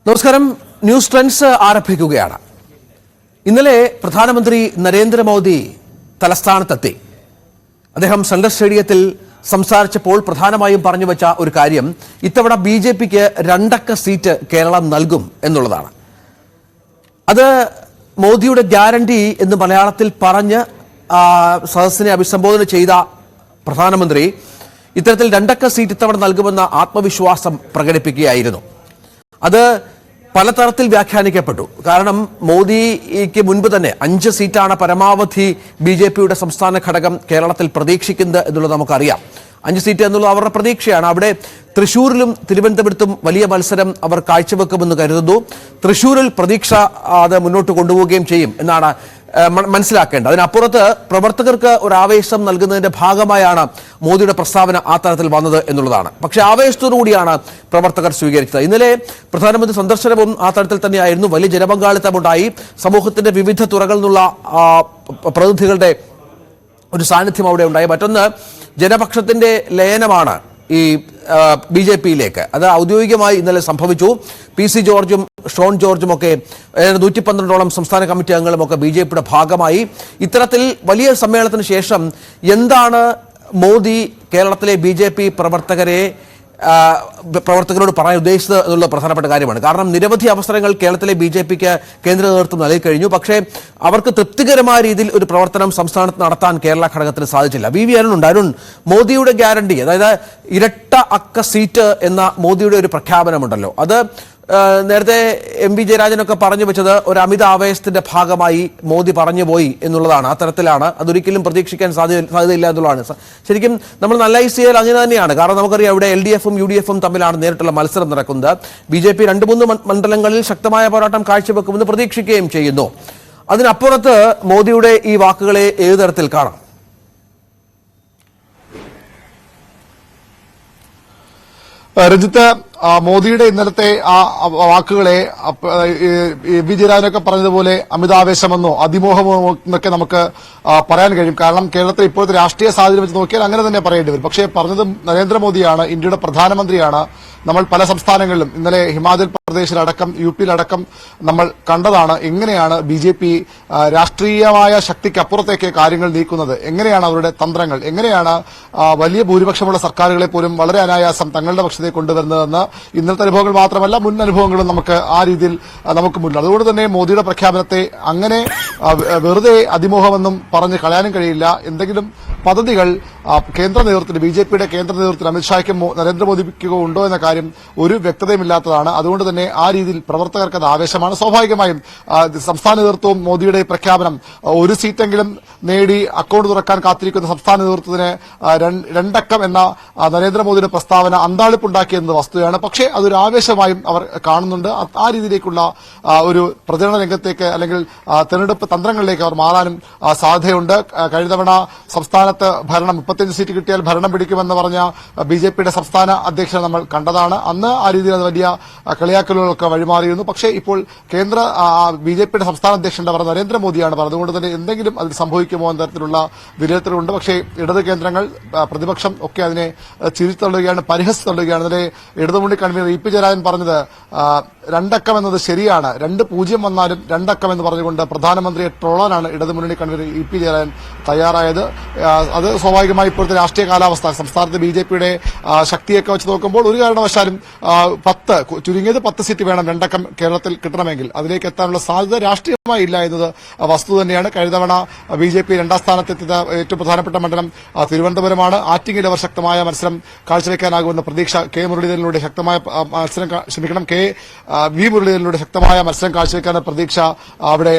നമസ്കാരം. News trends ആരംഭിക്കുകയാണ്. ഇന്നലെ പ്രധാനമന്ത്രി നരേന്ദ്രമോദി തലസ്ഥാനത്തെത്തി. അദ്ദേഹം സെൻട്രൽ സ്റ്റേഡിയത്തിൽ സംസാരിച്ചപ്പോൾ പ്രധാനമായും പറഞ്ഞു വെച്ച ഒരു കാര്യം ഇത്തവണ ബി.ജെ.പിക്ക് 2 അക്ക സീറ്റ് കേരളം നൽകും എന്നുള്ളതാണ്. അത് മോദിയുടെ ഗ്യാരണ്ടി എന്ന് മലയാളത്തിൽ പറഞ്ഞ് സദസ്സിനെ അഭിസംബോധന ചെയ്ത പ്രധാനമന്ത്രി ഇത്തരത്തിൽ 2 അക്ക സീറ്റ് ഇത്തവണ നൽകുമെന്ന ആത്മവിശ്വാസം പ്രകടിപ്പിക്കുകയായിരുന്നു. അത് പലതരത്തിൽ വ്യാഖ്യാനിക്കപ്പെട്ടു. കാരണം മോദിക്ക് മുൻപ് തന്നെ 5 സീറ്റാണ് പരമാവധി ബി.ജെ.പിയുടെ സംസ്ഥാന ഘടകം കേരളത്തിൽ പ്രതീക്ഷിക്കുന്നത് എന്നുള്ളത് നമുക്കറിയാം. 5 സീറ്റ് എന്നുള്ളത് അവരുടെ പ്രതീക്ഷയാണ്. അവിടെ തൃശ്ശൂരിലും തിരുവനന്തപുരത്തും വലിയ മത്സരം അവർ കാഴ്ചവെക്കുമെന്ന് കരുതുന്നു. തൃശ്ശൂരിൽ പ്രതീക്ഷ അത് മുന്നോട്ട് കൊണ്ടുപോവുകയും ചെയ്യും എന്നാണ് മനസ്സിലാക്കേണ്ടത്. അതിനപ്പുറത്ത് പ്രവർത്തകർക്ക് ഒരു ആവേശം നൽകുന്നതിന്റെ ഭാഗമായാണ് മോദിയുടെ പ്രസ്താവന ആ തരത്തിൽ വന്നത് എന്നുള്ളതാണ്. പക്ഷേ ആവേശത്തോടു കൂടിയാണ് പ്രവർത്തകർ സ്വീകരിച്ചത്. ഇന്നലെ പ്രധാനമന്ത്രി സന്ദർശനവും ആ തരത്തിൽ തന്നെയായിരുന്നു. വലിയ ജനപങ്കാളിത്തമുണ്ടായി. സമൂഹത്തിന്റെ വിവിധ തുറകളിൽ നിന്നുള്ള പ്രതിനിധികളുടെ ഒരു സാന്നിധ്യം അവിടെ ഉണ്ടായി. മറ്റൊന്ന്, ജനപക്ഷത്തിന്റെ ലയനമാണ് ഈ ബി.ജെ.പിയിലേക്ക്. അത് ഔദ്യോഗികമായി ഇന്നലെ സംഭവിച്ചു. പി.സി. ജോർജും ഷോൺ ജോർജും ഒക്കെ 112ഓളം സംസ്ഥാന കമ്മിറ്റി അംഗങ്ങളുമൊക്കെ ബി.ജെ.പിയുടെ ഭാഗമായി. ഇത്തരത്തിൽ വലിയ സമ്മേളനത്തിന് ശേഷം എന്താണ് മോദി കേരളത്തിലെ ബി.ജെ.പി പ്രവർത്തകരോട് പറയാൻ ഉദ്ദേശിച്ചത് എന്നുള്ള പ്രധാനപ്പെട്ട കാര്യമാണ്. കാരണം നിരവധി അവസരങ്ങൾ കേരളത്തിലെ ബി.ജെ.പിക്ക് കേന്ദ്ര നേതൃത്വം നൽകി കഴിഞ്ഞു. പക്ഷേ അവർക്ക് തൃപ്തികരമായ രീതിയിൽ ഒരു പ്രവർത്തനം സംസ്ഥാനത്ത് നടത്താൻ കേരള ഘടകത്തിന് സാധിച്ചില്ല. വി അരുണുണ്ട്. അരുൺ, മോദിയുടെ ഗ്യാരണ്ടി, അതായത് 2 അക്ക സീറ്റ് എന്ന മോദിയുടെ ഒരു പ്രഖ്യാപനമുണ്ടല്ലോ, അത് നേരത്തെ എം.വി. ജയരാജനൊക്കെ പറഞ്ഞു വെച്ചത് ഒരു അമിത ആവേശത്തിന്റെ ഭാഗമായി മോദി പറഞ്ഞു പോയി എന്നുള്ളതാണ്. ആ തരത്തിലാണ്. അതൊരിക്കലും പ്രതീക്ഷിക്കാൻ സാധ്യതയില്ല എന്നുള്ളതാണ്. ശരിക്കും നമ്മൾ അനലൈസ് ചെയ്താൽ അങ്ങനെ തന്നെയാണ്. കാരണം നമുക്കറിയാം ഇവിടെ LDFും UDFും തമ്മിലാണ് നേരിട്ടുള്ള മത്സരം നടക്കുന്നത്. ബി.ജെ.പി 2-3 മണ്ഡലങ്ങളിൽ ശക്തമായ പോരാട്ടം കാഴ്ചവെക്കുമെന്ന് പ്രതീക്ഷിക്കുകയും ചെയ്യുന്നു. അതിനപ്പുറത്ത് മോദിയുടെ ഈ വാക്കുകളെ ഏതു തരത്തിൽ കാണാം? രഞ്ജിത്ത്, മോദിയുടെ ഇന്നലത്തെ ആ വാക്കുകളെ വി ജയരാജനൊക്കെ പറഞ്ഞതുപോലെ അമിതാവേശമെന്നോ അതിമോഹമോ എന്നൊക്കെ നമുക്ക് പറയാൻ കഴിയും. കാരണം കേരളത്തിൽ ഇപ്പോഴത്തെ രാഷ്ട്രീയ സാഹചര്യം വെച്ച് നോക്കിയാൽ അങ്ങനെ തന്നെ പറയേണ്ടി വരും. പക്ഷേ പറഞ്ഞത് നരേന്ദ്രമോദിയാണ്, ഇന്ത്യയുടെ പ്രധാനമന്ത്രിയാണ്. നമ്മൾ പല സംസ്ഥാനങ്ങളിലും ഇന്നലെ ഹിമാചൽ പ്രദേശിലടക്കം UP-യിലടക്കം നമ്മൾ കണ്ടതാണ് എങ്ങനെയാണ് ബി.ജെ.പി രാഷ്ട്രീയമായ ശക്തിക്കപ്പുറത്തേക്ക് കാര്യങ്ങൾ നീക്കുന്നത്, എങ്ങനെയാണ് അവരുടെ തന്ത്രങ്ങൾ, എങ്ങനെയാണ് വലിയ ഭൂരിപക്ഷമുള്ള സർക്കാരുകളെ പോലും വളരെ അനായാസം തങ്ങളുടെ പക്ഷത്തേക്ക് കൊണ്ടുവരുന്നതെന്ന് ഇന്നലത്തെ അനുഭവങ്ങൾ മാത്രമല്ല മുൻ അനുഭവങ്ങളും നമുക്ക് ആ രീതിയിൽ നമുക്ക് മുന്നിൽ. അതുകൊണ്ട് തന്നെ മോദിയുടെ പ്രഖ്യാപനത്തെ അങ്ങനെ വെറുതെ അതിമോഹമെന്നും പറഞ്ഞ് കളയാനും കഴിയില്ല. എന്തെങ്കിലും പദ്ധതികൾ കേന്ദ്ര നേതൃത്വത്തിന്, ബി.ജെ.പിയുടെ കേന്ദ്ര നേതൃത്വത്തിന് അമിത്ഷായ്ക്കും നരേന്ദ്രമോദിക്കോ ഉണ്ടോ എന്ന കാര്യം ഒരു വ്യക്തതയുമില്ലാത്തതാണ്. അതുകൊണ്ട് തന്നെ ആ രീതിയിൽ പ്രവർത്തകർക്ക് അത് ആവേശമാണ്. സ്വാഭാവികമായും സംസ്ഥാന നേതൃത്വവും മോദിയുടെ പ്രഖ്യാപനം 1 സീറ്റെങ്കിലും നേടി അക്കൌണ്ട് തുറക്കാൻ കാത്തിരിക്കുന്ന സംസ്ഥാന നേതൃത്വത്തിന് 2 അക്കം എന്ന നരേന്ദ്രമോദിയുടെ പ്രസ്താവന അന്താളിപ്പുണ്ടാക്കിയെന്നത് വസ്തുതയാണ്. പക്ഷേ അതൊരു ആവേശമായും അവർ കാണുന്നുണ്ട്. ആ രീതിയിലേക്കുള്ള ഒരു പ്രചരണ രംഗത്തേക്ക് അല്ലെങ്കിൽ തെരഞ്ഞെടുപ്പ് തന്ത്രങ്ങളിലേക്ക് അവർ മാറാനും സാധ്യതയുണ്ട്. കഴിഞ്ഞ തവണ സംസ്ഥാനത്ത് ഭരണം 35 സീറ്റ് കിട്ടിയാൽ ഭരണം പിടിക്കുമെന്ന് പറഞ്ഞ ബി.ജെ.പിയുടെ സംസ്ഥാന അധ്യക്ഷനെ നമ്മൾ കണ്ടതാണ്. അന്ന് ആ രീതിയിൽ അത് വലിയ കളിയാക്കലുകളൊക്കെ വഴിമാറിയിരുന്നു. പക്ഷേ ഇപ്പോൾ കേന്ദ്ര ബി.ജെ.പിയുടെ സംസ്ഥാന അധ്യക്ഷന്റെ പറഞ്ഞ നരേന്ദ്രമോദിയാണ് പറഞ്ഞത്. അതുകൊണ്ട് തന്നെ എന്തെങ്കിലും അതിൽ സംഭവിക്കുമോ എന്ന തരത്തിലുള്ള വിലയിരുത്തലുണ്ട്. പക്ഷേ ഇടത് കേന്ദ്രങ്ങൾ, പ്രതിപക്ഷം ഒക്കെ അതിനെ ചിരിത്തള്ളുകയാണ്, പരിഹസിത്തള്ളുകയാണ്. അതിലെ ഇടതുമുന്നണി കൺവീനർ ഇ.പി. ജയരാജൻ പറഞ്ഞത് 2 അക്കം എന്നത് ശരിയാണ്, 2-0 വന്നാലും 2 അക്കം എന്ന് പറഞ്ഞുകൊണ്ട് പ്രധാനമന്ത്രിയെ ട്രോളാനാണ് ഇടതുമുന്നണി കൺവീനർ ഇ.പി. ജയരാജൻ തയ്യാറായത്. അത് സ്വാഭാവികമായി ഇപ്പോഴത്തെ രാഷ്ട്രീയ കാലാവസ്ഥ, സംസ്ഥാനത്ത് ബി.ജെ.പിയുടെ ശക്തിയൊക്കെ വെച്ച് നോക്കുമ്പോൾ ഒരു കാരണവശാലും ചുരുങ്ങിയത് 10 സീറ്റ് വേണം 2 അക്കം കേരളത്തിൽ കിട്ടണമെങ്കിൽ. അതിലേക്ക് എത്താനുള്ള സാധ്യത രാഷ്ട്രീയമായി ഇല്ല എന്നത് വസ്തു തന്നെയാണ്. കഴിഞ്ഞ തവണ ബി.ജെ.പി 2ാം സ്ഥാനത്തെത്തിയ ഏറ്റവും പ്രധാനപ്പെട്ട മണ്ഡലം തിരുവനന്തപുരമാണ്. ആറ്റിങ്ങിൽ അവർ ശക്തമായ മത്സരം കാഴ്ചവെക്കാനാകുമെന്ന പ്രതീക്ഷ കെ മുരളീധരനിലൂടെ ശക്തമായ മത്സരം വി മുരളീധരനിലൂടെ ശക്തമായ മത്സരം കാഴ്ചവെക്കാനുള്ള പ്രതീക്ഷ അവിടെ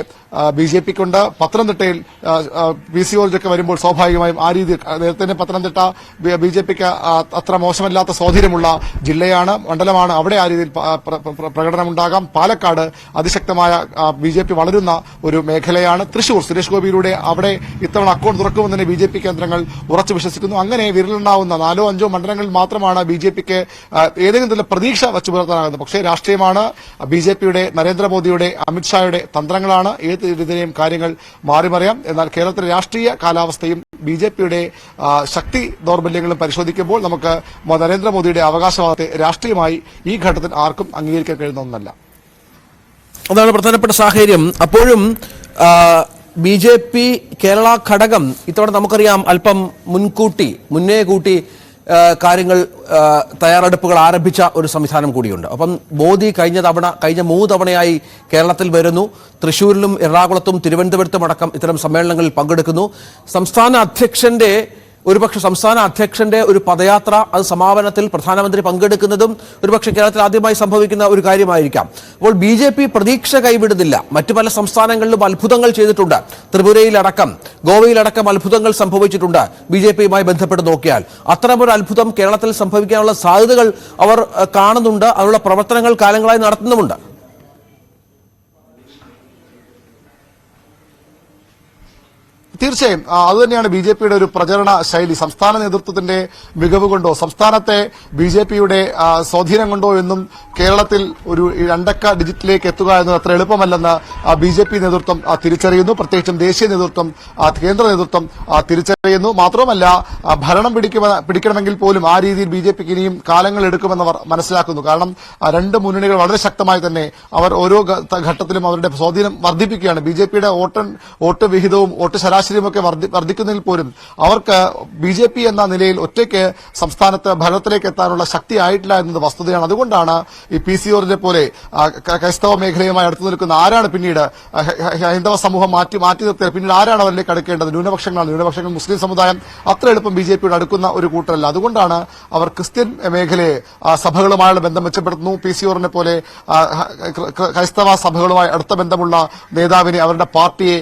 ബി.ജെ.പിക്കുണ്ട്. പത്തനംതിട്ടയിൽ പി.സി. ജോർജൊക്കെ വരുമ്പോൾ സ്വാഭാവികമായും ആ രീതിയിൽ നേരത്തെ പത്തനംതിട്ട ബി.ജെ.പിക്ക് അത്ര മോശമല്ലാത്ത സ്വാധീനമുള്ള ജില്ലയാണ്, മണ്ഡലമാണ്. അവിടെ ആ രീതിയിൽ പ്രകടനമുണ്ടാകാം. പാലക്കാട് അതിശക്തമായ ബി.ജെ.പി വളരുന്ന ഒരു മേഖലയാണ്. തൃശൂർ സുരേഷ് ഗോപിയിലൂടെ അവിടെ ഇത്തവണ അക്കൌണ്ട് തുറക്കുമെന്ന് ബി.ജെ.പി കേന്ദ്രങ്ങൾ ഉറച്ചു വിശ്വസിക്കുന്നു. അങ്ങനെ വിരലുണ്ടാവുന്ന 4-5 മണ്ഡലങ്ങളിൽ മാത്രമാണ് ബി.ജെ.പിക്ക് ഏതെങ്കിലും തരത്തിലുള്ള പ്രതീക്ഷ വച്ചു പുലർത്താനാകുന്നത്. പക്ഷേ രാഷ്ട്രീയമാണ്. ബി.ജെ.പിയുടെ നരേന്ദ്രമോദിയുടെ അമിത്ഷായുടെ തന്ത്രങ്ങളാണ്. ഏത് രീതിയിലെയും കാര്യങ്ങൾ മാറിമറിയാം. എന്നാൽ കേരളത്തിലെ രാഷ്ട്രീയ കാലാവസ്ഥയും ബി.ജെ.പിയുടെ ശക്തി ദൗർബല്യങ്ങളും പരിശോധിക്കുമ്പോൾ നമുക്ക് നരേന്ദ്രമോദിയുടെ അവകാശവാദത്തെ രാഷ്ട്രീയമായി ഈ ഘട്ടത്തിൽ ആർക്കും അംഗീകരിക്കാൻ കഴിയുന്ന ഒന്നല്ല. അതാണ് പ്രധാനപ്പെട്ട സാഹചര്യം. അപ്പോഴും BJP കേരള ഘടകം ഇത്തവണ നമുക്കറിയാം അല്പം മുന്നേ കൂട്ടി കാര്യങ്ങൾ തയ്യാറെടുപ്പുകൾ ആരംഭിച്ച ഒരു സംവിധാനം കൂടിയുണ്ട്. അപ്പം മോദി കഴിഞ്ഞ 3 തവണയായി കേരളത്തിൽ വരുന്നു. തൃശ്ശൂരിലും എറണാകുളത്തും തിരുവനന്തപുരത്തും അടക്കം ഇത്തരം സമ്മേളനങ്ങളിൽ പങ്കെടുക്കുന്നു. സംസ്ഥാന അധ്യക്ഷന്റെ ഒരു പദയാത്ര, അത് സമാപനത്തിൽ പ്രധാനമന്ത്രി പങ്കെടുക്കുന്നതും ഒരുപക്ഷെ കേരളത്തിൽ ആദ്യമായി സംഭവിക്കുന്ന ഒരു കാര്യമായിരിക്കാം. അപ്പോൾ BJP പ്രതീക്ഷ കൈവിടുന്നില്ല. മറ്റു പല സംസ്ഥാനങ്ങളിലും അത്ഭുതങ്ങൾ ചെയ്തിട്ടുണ്ട്. ത്രിപുരയിലടക്കം ഗോവയിലടക്കം അത്ഭുതങ്ങൾ സംഭവിച്ചിട്ടുണ്ട്. BJPയുമായി ബന്ധപ്പെട്ട് നോക്കിയാൽ അത്തരമൊരു അത്ഭുതം കേരളത്തിൽ സംഭവിക്കാനുള്ള സാധ്യതകൾ അവർ കാണുന്നുണ്ട്. അതിനുള്ള പ്രവർത്തനങ്ങൾ കാലങ്ങളായി നടത്തുന്നുമുണ്ട്. തീർച്ചയായും അതുതന്നെയാണ് BJPയുടെ ഒരു പ്രചരണ ശൈലി. സംസ്ഥാന നേതൃത്വത്തിന്റെ മികവ് കൊണ്ടോ സംസ്ഥാനത്തെ BJPയുടെ സ്വാധീനം കൊണ്ടോ എന്നും കേരളത്തിൽ ഒരു 2 ഡിജിറ്റിലേക്ക് എത്തുക എന്നത് അത്ര എളുപ്പമല്ലെന്ന് BJP നേതൃത്വം തിരിച്ചറിയുന്നു. പ്രത്യേകിച്ചും ദേശീയ നേതൃത്വം, കേന്ദ്ര നേതൃത്വം തിരിച്ചറിയുന്നു. മാത്രമല്ല ഭരണം പിടിക്കണമെങ്കിൽ പോലും ആ രീതിയിൽ BJPക്ക് ഇനിയും കാലങ്ങൾ എടുക്കുമെന്നവർ മനസ്സിലാക്കുന്നു. കാരണം 2 മുന്നണികൾ വളരെ ശക്തമായി തന്നെ അവർ ഓരോ ഘട്ടത്തിലും അവരുടെ സ്വാധീനം വർദ്ധിപ്പിക്കുകയാണ്. BJPയുടെ വോട്ട് വിഹിതവും വോട്ട് ശരാശരിയുമൊക്കെ വർദ്ധിക്കുന്നതിൽ പോലും അവർക്ക് BJP എന്ന നിലയിൽ ഒറ്റയ്ക്ക് സംസ്ഥാനത്ത് ഭരണത്തിലേക്ക് എത്താനുള്ള ശക്തി ആയിട്ടില്ല എന്നത് വസ്തുതയാണ്. അതുകൊണ്ടാണ് ഈ PCOറിനെ പോലെ ക്രൈസ്തവ മേഖലയുമായി അടുത്തു നിൽക്കുന്ന ആരാണ് പിന്നീട് ഹൈന്ദവ സമൂഹം മാറ്റി നിർത്തിയാൽ പിന്നീട് ആരാണ് അവരിലേക്ക് അടുക്കേണ്ടത്? ന്യൂനപക്ഷങ്ങൾ മുസ്ലിം സമുദായം അത്ര എളുപ്പം BJPയോട് അടുക്കുന്ന ഒരു കൂട്ടരല്ല. അതുകൊണ്ടാണ് അവർ ക്രിസ്ത്യൻ മേഖലയെ സഭകളുമായുള്ള ബന്ധം മെച്ചപ്പെടുത്തുന്നു. PCOറിനെ പോലെ ക്രൈസ്തവ സഭകളുമായി അടുത്ത ബന്ധമുള്ള നേതാവിനെ, അവരുടെ പാർട്ടിയെ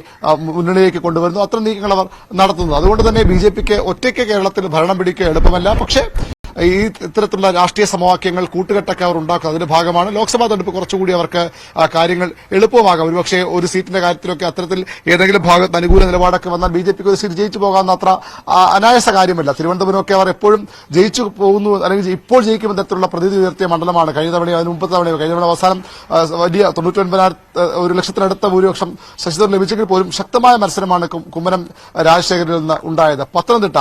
മുന്നണിയിലേക്ക് കൊണ്ടുവരുന്നു. അത്തരം നീക്കങ്ങൾ അവർ നടത്തുന്നു. അതുകൊണ്ട് തന്നെ BJPക്ക് ഒറ്റയ്ക്ക് കേരളത്തിൽ ഭരണം പിടിക്കുക എളുപ്പമല്ല. പക്ഷേ ഈ ഇത്തരത്തിലുള്ള രാഷ്ട്രീയ സമവാക്യങ്ങൾ കൂട്ടുകെട്ടൊക്കെ അവർ ഉണ്ടാക്കും. അതിന്റെ ഭാഗമാണ് ലോക്സഭാ തെരഞ്ഞെടുപ്പ് കുറച്ചുകൂടി അവർക്ക് കാര്യങ്ങൾ എളുപ്പമാകാം. ഒരുപക്ഷെ ഒരു സീറ്റിന്റെ കാര്യത്തിലൊക്കെ അത്തരത്തിൽ ഏതെങ്കിലും ഭാഗത്ത് അനുകൂല നിലപാടൊക്കെ വന്നാൽ BJPക്ക് ഒരു സീറ്റ് ജയിച്ചു പോകാവുന്ന അത്ര അനായാസ കാര്യമല്ല. തിരുവനന്തപുരമൊക്കെ അവർ എപ്പോഴും ജയിച്ചു പോകുന്നു, അല്ലെങ്കിൽ ഇപ്പോൾ ജയിക്കുമെന്ന തരത്തിലുള്ള പ്രതീതി ഉയർത്തിയ മണ്ഡലമാണ്. കഴിഞ്ഞ തവണയോ അതിന് മുമ്പത്തെ തവണയോ കഴിഞ്ഞ തവണ അവസാനം വലിയ 99,100,000-ത്തിനടുത്ത ഭൂരിപക്ഷം ശശിധർ ലഭിച്ചെങ്കിൽ പോലും ശക്തമായ മത്സരമാണ് കുമ്മനം രാജശേഖരനിൽ നിന്ന് ഉണ്ടായത്. പത്തനംതിട്ട